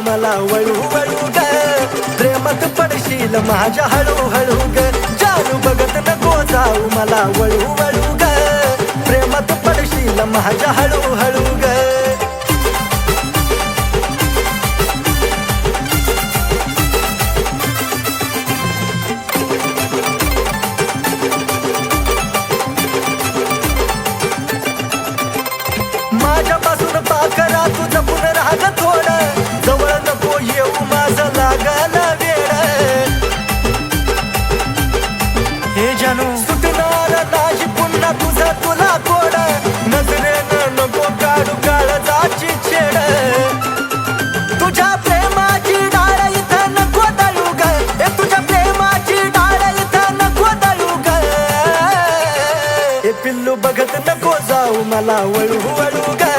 मला वळू वळू ग प्रेमात पडशील माझ्या हळू हळू ग जानू बघत नको जाऊ मला वळू वळू ग प्रेमात पडशील माझ्या हळू हळू ग माझ्यापासून पाकरा तू जपून राग थोडं जवळ नको येऊ माझं लागला वेळ हे जानू सुटणार नाही पुन्हा तुझं तुला कोड नजरेनं नको काढू काळजाची छेड तुझ्या प्रेमाची डाळ इथं नको दळू ग तुझ्या प्रेमाची डाळ इथं नको दळू ग हे पिल्लू बघत नको जाऊ मला वळू वळू ग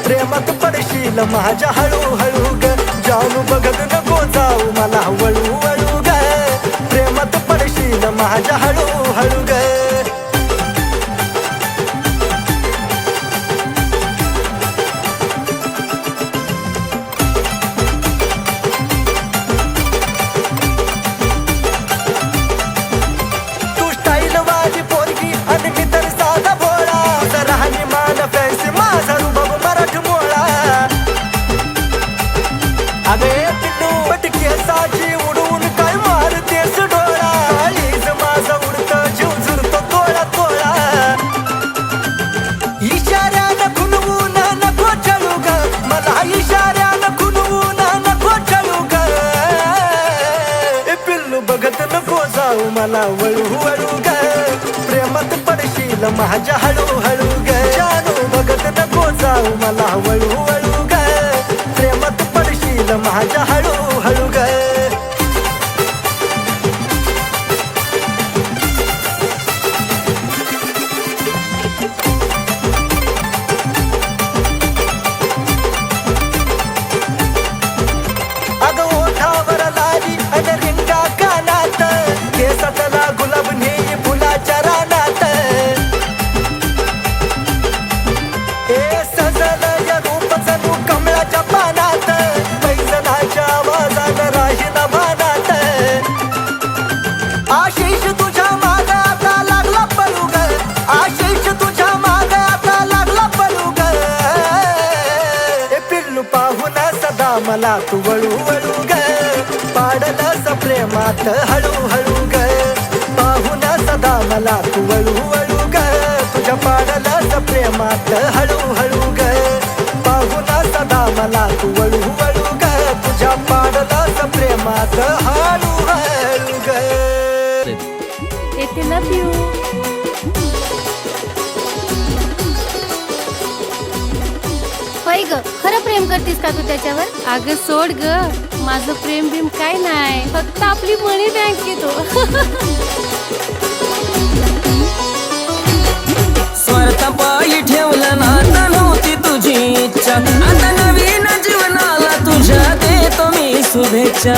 प्रेमात पडशील माझ्या हळू हळू ग जानू बघत नको जाऊ मला वळू वळू ग प्रेमात पडशील माझ्या हळू हळू ग तू स्टाईल वाली पोरगी आणि मी तर साधा भोळा राहणी मान फॅन्सी माझा रुबाब मराठी मोळा अगे पिल्लू पटकेसाची उडून काय मारतेस डोळा ईज माझा उडत जीव झुरतो तोळा तोळा इशाऱ्यानं खुनवून नको चळू ग मला इशाऱ्यानं खुनवून नको चळू ग ए पिल्लू बघत नको जाऊ मला वळू वळू ग प्रेमात पडशील माझ्या हळू हळू ग जानू बघत नको जाऊ मला वळू वळू ग प्रेमात पडशील माझ्या हळू हळू ग अगं ओठावर लाली आणि रिंगा कानात केसातला गुलाब नेई फुलाच्या रानात ए सजल रूप जणू कमळाच्या पानात पैजनाच्या आवाजानं राहीन भानात आशिष तुझ्या माग आता लागला पळू ग आशिष तुझ्या माग आता लागला पळू ग ए पिल्लू पाहून सदा मला तू वळू वळू ग पाडलंस प्रेमात हळू हळू ग पाहून सदा मला तू वळू वळू ग तुझ्या पाडलंस प्रेमात हळू हळू ग पाहून सदा मला तू वळू वळू ग तुझ्या पाडलंस प्रेमात हळू हळू ग येते लव यू होय ग खरं प्रेम करतीस का तू त्याच्यावर अगं सोड ग माझं प्रेम बिम काय नाही फक्त आपली मनी बँक येतो स्वार्थापायी ठेवलं नातं नव्हती तुझी इच्छा आता नवीन जीवनाला तुझ्या देतो मी शुभेच्छा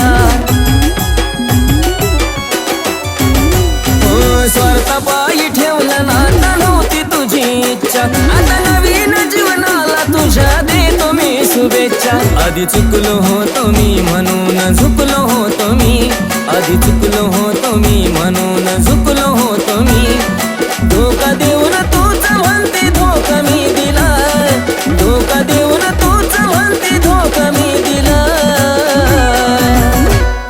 हो स्वार्थापायी ठेवलं नातं नव्हती तुझी इच्छा आता नवीन जीवनाला तुझ्या देतो मी शुभेच्छा आधी चुकलो होतो मी म्हणून झुकलो होतो मी आधी चुकलो होतो मी म्हणून झुकलो होतो मी धोका देऊन तूच म्हणते धोका मी दिला धोका देऊन तूच म्हणते धोका मी दिला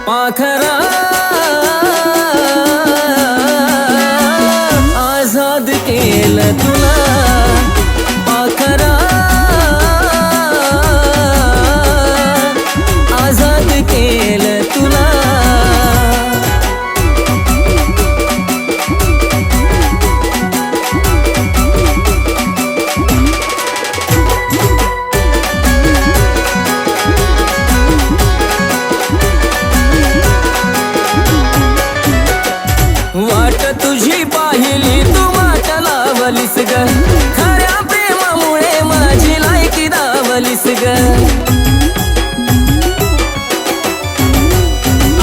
पाखरा आझाद केलं तुला पाखरा आझाद केलं तुला तुझी पाहिली तू वाट लावलीस ग खऱ्या प्रेमामुळे माझी लायकी दावलीस ग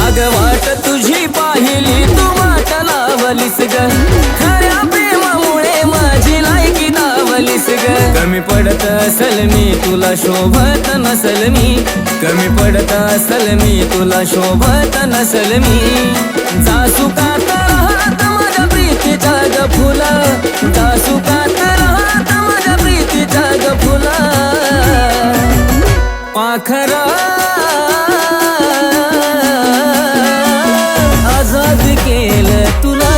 अग वाट तुझी पाहिली तू वाट लावलीस ग खऱ्या प्रेमामुळे माझी लायकी दावलीस ग कमी पडत असल मी तुला शोभत नसल मी कमी पडत असल मी तुला शोभत नसल मी जासुकात राहत माझ्या प्रीतीच्या ग फुला जासुकात राहत माझ्या प्रीतीच्या ग फुला पाखरा आजाद केलं तुला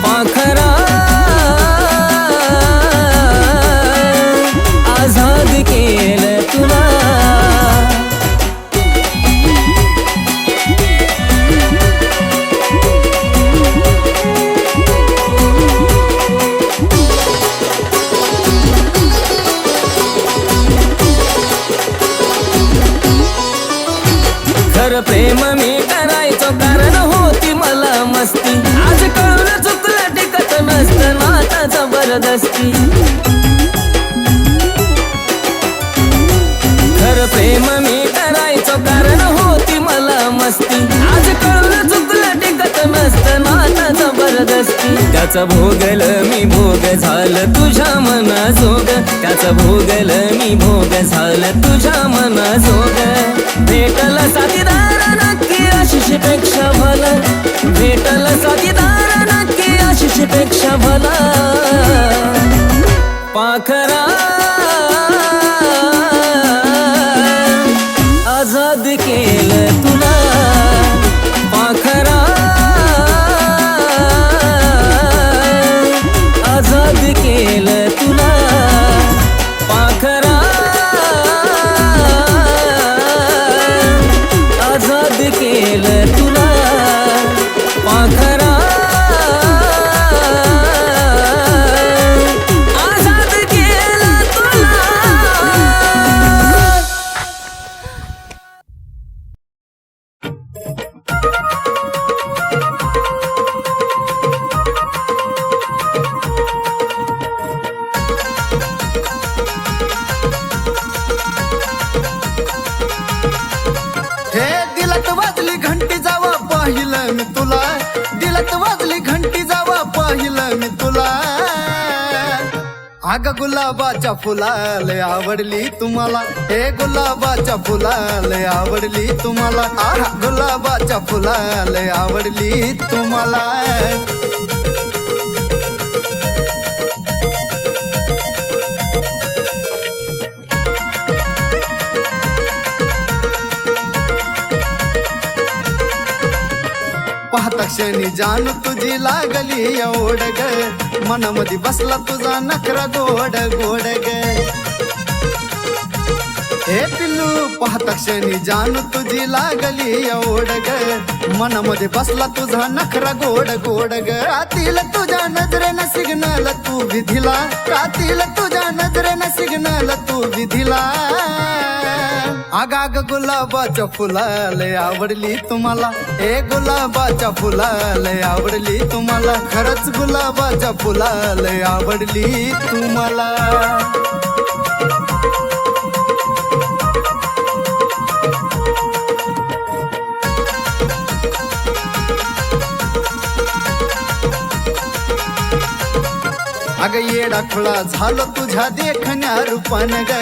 पाखरा आजाद केलं तुला खरं प्रेम मी करायचो कारण होती मला मस्ती आज कळून चुकलं टिकत नसतं नाता जबरदस्ती खरं प्रेम मी करायचो कारण होती मला मस्ती आज कळून चुकलं टिकत नसतं नाता जबरदस्ती त्याचा भोगल मी भोग झालं तुझ्या मनाजोग त्याचा भोगल मी भोग झालं तुझ्या मनाजोग भेटल साथीदार नक्की आशिषपेक्षा भला भेटल साथीदार नक्की आशिषपेक्षा भला पाखरा आजाद केलं तुला पाखरा आजाद केलं तुला पाखरा आजाद केलं तुला पाखरा आजाद केलं तुला हे दिलत वाजली घंटी जावा पाहिलं मी तुला दिलत वाजली घंटी जावा पाहिलं मी तुला अग गुलाबाच्या फुलाले आवडली तुम्हाला हे गुलाबाच्या फुलाले आवडली तुम्हाला आहा गुलाबाच्या फुलाले आवडली तुम्हाला पाहता क्षणी जान तुझी लागली एवढ ग मनामध्ये बसला तुझा नखरा गोड गोड ग हे पिल्लू पाहता क्षणी जान तुझी लागली एवढ ग मनामध्ये बसला तुझा नखरा गोड गोड ग रातील तुझ्या नजरेनं सिग्नल तू विधिला रातील तुझ्या नजरेनं सिग्नल तू विधिला आगाग गुलाबाच्या फुलाले आवडली तुम्हाला हे गुलाबाच्या फुलाले आवडली तुम्हाला खरंच गुलाबाच्या फुलाले आवडली तुम्हाला अग येडा खुळा झालो तुझ्या देखण्या रूपान ग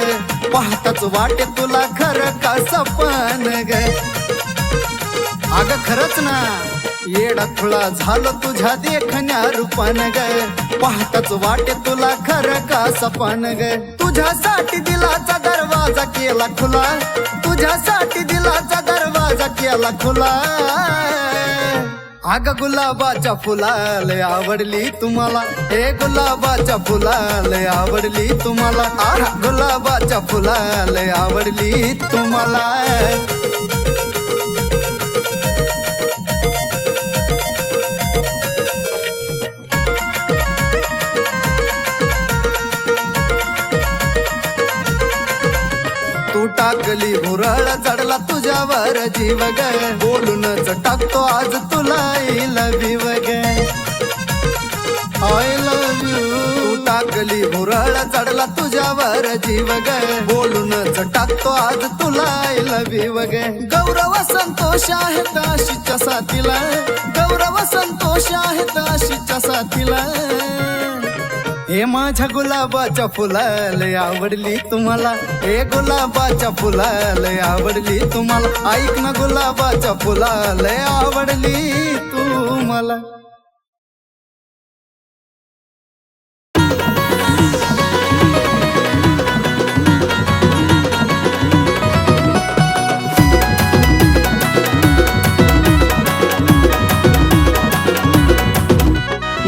पाहताच वाटे तुला खरं का सपन ग अग खरंच ना येडा खुळा झालो तुझ्या देखण्या रूपान ग पाहताच वाटे तुला खरं का सपन ग तुझ्यासाठी दिलाचा दरवाजा केला खुला तुझ्यासाठी दिलाचा दरवाजा केला खुला अग गुलाबाच्या फुलाले आवडली तुम्हाला हे गुलाबाच्या फुलाले आवडली तुम्हाला आहा गुलाबाच्या फुलाले आवडली तुम्हाला तू टाकली भुरळ चढला तुझ्यावर जीव ग बोलूनच टाकतो आज तुला लव यू ग रात्री भुरळ चढला तुझ्यावर जीव ग बोलूनच टाकतो आज तुला आय लव्ह यू ग गौरव संतोष आहेत आशीच्या साथीला गौरव संतोष आहेत आशीच्या साथीला हे माझ्या गुलाबाच्या फुलाला आवडली तुम्हाला हे गुलाबाच्या फुलाला आवडली तुम्हाला ऐक ना गुलाबाच्या फुलाला आवडली तुम्हाला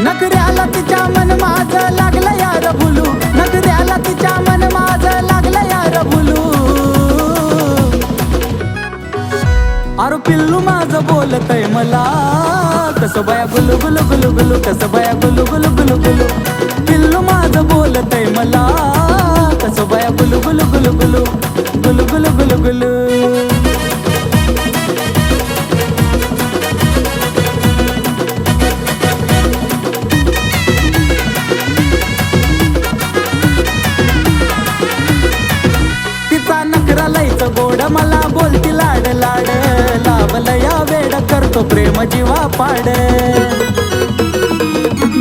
नखऱ्याला तिच्या मन माझं लागलं यार भुलू नखऱ्याला तिच्या मन माझं लागलं यार भुलू अरे पिल्लू माझं बोलतय मला कसं बाया गुलू गुलू गुलू गुलू कसं बाया गुलू गुलू गुलू गुलू पिल्लू माझं बोलतय मला कसं बाया गुलू गुलू गुलू गुलू गुलू गुलू गुलू गुलू गोड मला बोलती लाड लाड लावलं या वेड करतो प्रेम जीवा पाड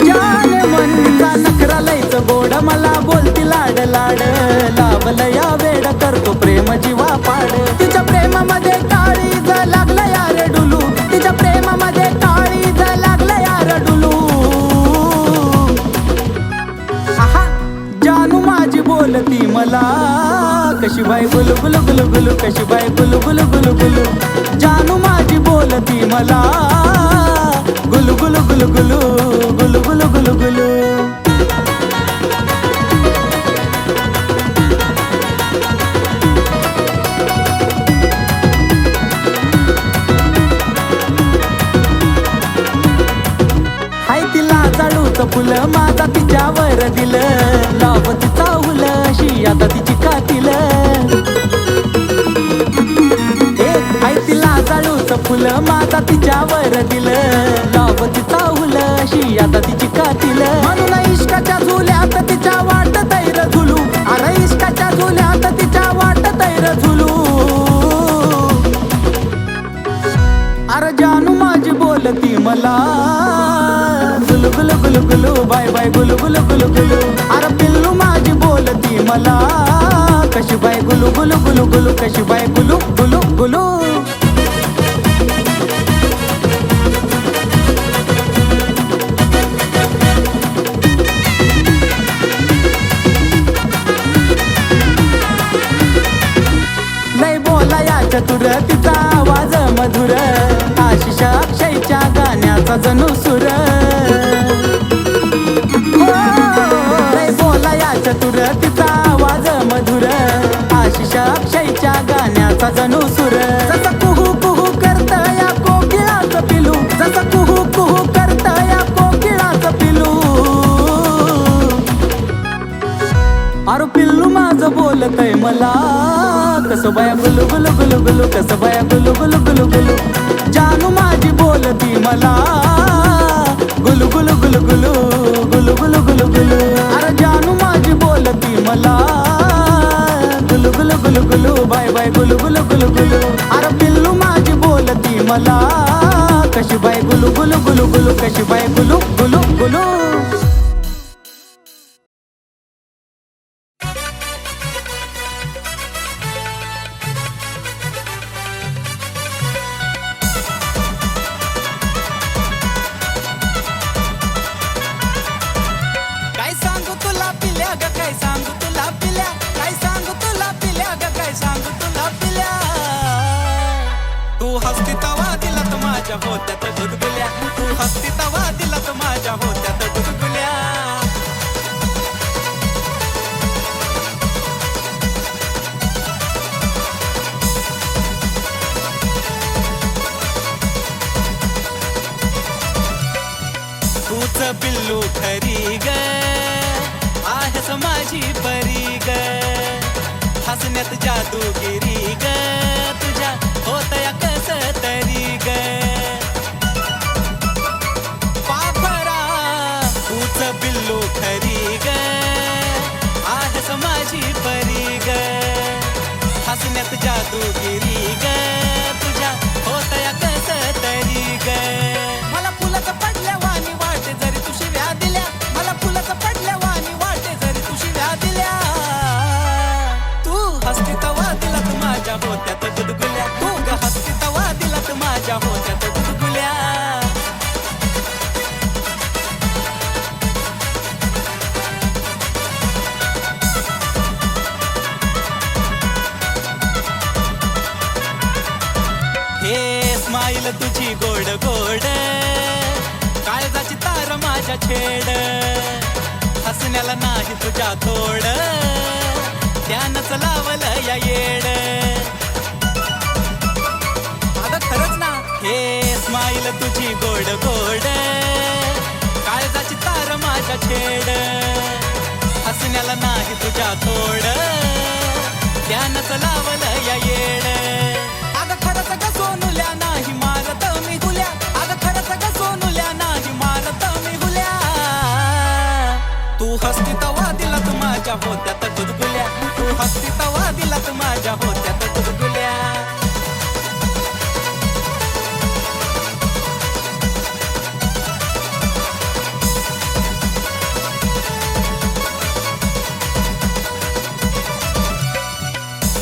जान मनचा नखरा लयच गोड मला बोलती लाड लाड लावलं या वेड करतो प्रेम जीवा पाड तिच्या प्रेमामध्ये काळीज लागलं यार डुलू तिच्या प्रेमामध्ये काळीज लागलं यार डुलू आहा जानू माझी बोलती मला कशी बाई गुलू गुलू गुलू गुलू कशी बाई गुलू गुलू गुलू गुलू जानू माझी बोलती मला गुलू गुलू गुलू गुलू गुलू गुलू गुलू गुलू हाय तिला चालूच फुलं माझा तिच्यावर दिलं लावती चावलं अशी आता तिची कातील हाय तिला चालूच फुलं माझा तिच्यावर दिलं लावती चावलं अशी आता तिची कातील म्हणून इश्काच्या झुल्यात तिच्या वाट तैर झुलू अरे इश्काच्या झुल्यात तिच्या वाट तैर झुलू अरे जानू माझी बोलती मला गुलू गुलू गुलू गुलू बाय बाय गुलू गुलू गुलू गुलू अरे पिल्लू माझी बोलती मला कशी बाय गुलू गुलू गुलू गुलू कशी बाय गुलू गुलू गुलू लय बोला या चतुर तिचा आवाज मधुर आशिष अक्षयच्या गाण्याचा जणू सुर लय बोला या चतुर तिचा आवाज मधुर आशिष अक्षयच्या गाण्याचा जणू सुर जसं कुहू कुहू करत या कोकिळाचं पिलू जसं कुहू कुहू करत या कोकिळाचं पिलू अरे पिल्लू माझं बोलतय मला कसं बाया गुलू गुलू गुलू गुलू कसं बाया गुलू गुलू गुलू गुलू जानू माझी बोलती मला गुलू गुलू गुलू गुलू गुलू गुलू गुलू गुलू अरे जानू माझी बोलती मला गुलू गुलू गुलू गुलू बाय बाय गुलू गुलू गुलू गुलू अरे पिल्लू माझी बोलती मला कशी बाय गुलू गुलू गुलू गुलू कशी बाय गुलू गुलू गुलू होत्यात गुदगुल्या तू हसती तवा दिलात माझ्या होत्यात गुदगुल्या तूच पिल्लू खरी ग आहेस माझी परी ग हसण्यात जादूगिरी ग तुझ्या होतया कस तरी ग पापरा तूच पिल्लू खरी ग जादूगिरी ग तुझ्या होतया कस तरी ग मला फुलाचं पडल्या वाणी वाटे जरी तू शिव्या दिल्या मला फुलाचं पडल्या वाणी वाटे जरी तू शिव्या दिल्या तू हसती तवा दिलात माझ्या होत्यात गुदगुल्या तू ग हसती तवा दिलात माझ्या होत्यात गुदगुल्या हे स्माईल तुझी गोड गोड काळजाची तार माझ्या छेड हसण्याला नाही तुझ्या तोड त्यानंच लावलं या येड अगं खरंच ना हे स्माईल तुझी गोड गोड काळजाची तार माझ्या छेड हसण्याला नाही तुझ्या तोड त्यानंच लावलं या येड अगं खरंच ग सोनुल्या नाही मारत मी हुल्या अगं खरंच ग सोनुल्या नाही मारत मी हुल्या तू हसती तवा दिलात माझ्या होत्यात गुदगुल्या तू हसती तवा दिलात माझ्या होत्यात गुदगुल्या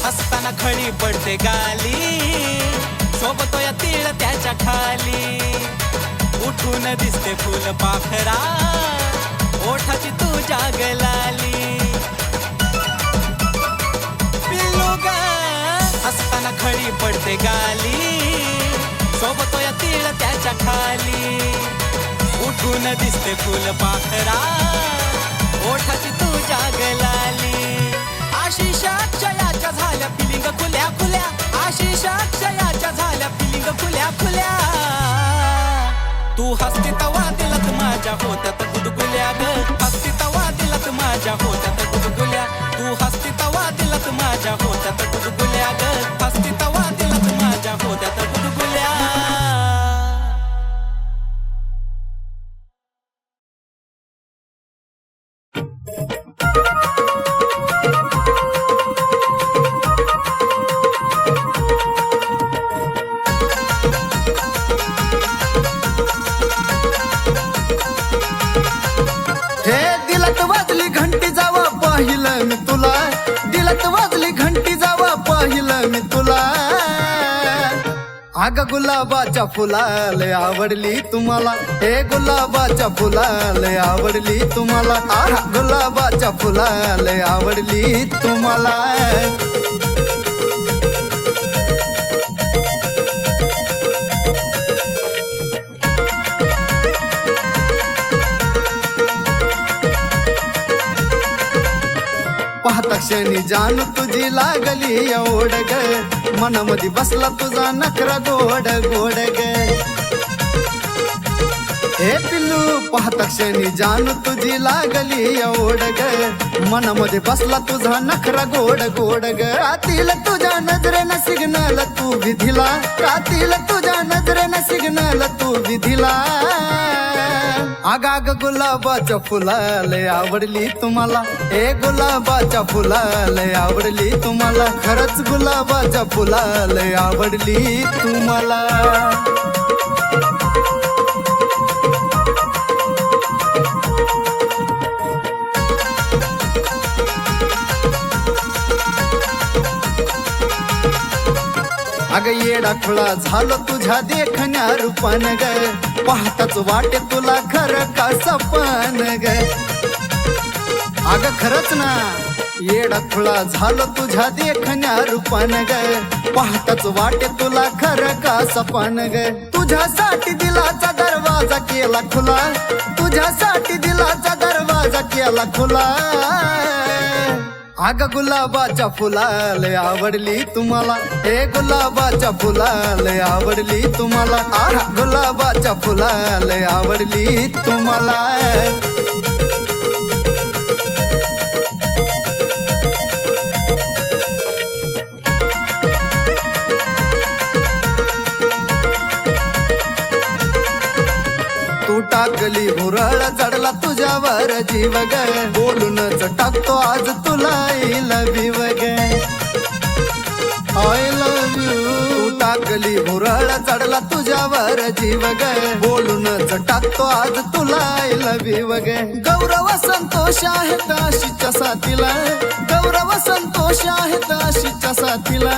हसताना खळी पडते गाली सोबत या तीळ त्याच्या खाली उठून दिसते फुल पाखरा ओठाची तुझ्या गलाली पिल्लू ग हसताना खळी पडते गाली सोबत या तीळ त्याच्या खाली उठून दिसते फुल पाखरा ओठाची तुझ्या गलाली आशिष अक्षयाच्या झाल्या फिलिंग खुल्या खुल्या आशिष अक्षयाच्या झाल्या फिलिंग खुल्या खुल्या तू हसती तवा दिलात माझ्या होत्यात गुदगुल्या ग हसती तवा दिलात माझ्या होत्यात गुदगुल्या तू हसती तवा दिलात माझ्या होत्यात गुदगुल्या ग हसती तवा दिलात माझ्या होत्यात गुदगुल्या वाजली घंटी जावा पाहिलं मी तुला दिलत वाजली घंटी जावा पाहिलं मी तुला अग गुलाबाच्या फुलाले आवडली तुम्हाला हे गुलाबाच्या फुलाले आवडली तुम्हाला आहा गुलाबाच्या फुलाले आवडली तुम्हाला पाहता क्षणी जाणू तुझी लागली एवढ ग मनामध्ये बसला तुझा नखरा गोड गोड ग हे पिल्लू पाहता क्षणी जाणू तुझी लागली एवढ ग मनामध्ये बसला तुझा नखरा गोड गोड ग रातील तुझ्या नजरेनं सिग्नल तू विधिला रातील तुझ्या नजरेनं सिग्नल तू विधिला आगाग गुलाबाच्या फुलाले आवडली तुम्हाला हे गुलाबाच्या फुलाले आवडली तुम्हाला खरंच गुलाबाच्या फुलाले आवडली तुम्हाला अग येडा खुळा झालो तुझ्या देखण्या रूपान ग पाहताच वाटे तुला खरं का सपन ग अग खरंच ना येडा खुळा झालो तुझ्या देखण्या रूपान ग पाहताच वाटे तुला खरं का सपन ग तुझ्यासाठी दिलाचा दरवाजा केला खुला तुझ्यासाठी दिलाचा दरवाजा केला खुला अग गुलाबाच्या फुलाले आवडली तुम्हाला हे गुलाबाच्या फुलाले आवडली तुम्हाला आहा गुलाबाच्या फुलाले आवडली तुम्हाला तू टाकली भुरळ चढला तुझ्यावर जीव ग बोलूनच टाकतो आज तुला I love you again I love लागली भुरळ चढला तुझ्यावर जीव ग बोलून टाकतो आज तुला आय लव्ह यू ग गौरव संतोष आहेत आशीच्या साथीला गौरव संतोष आहेत आशीच्या साथीला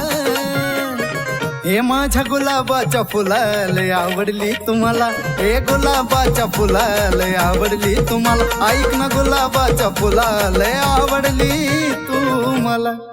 हे माझ्या गुलाबाच्या फुलाला आवडली तुम्हाला हे गुलाबाच्या फुलाला आवडली तुम्हाला ऐक ना गुलाबाच्या फुलाला आवडली तुम्हाला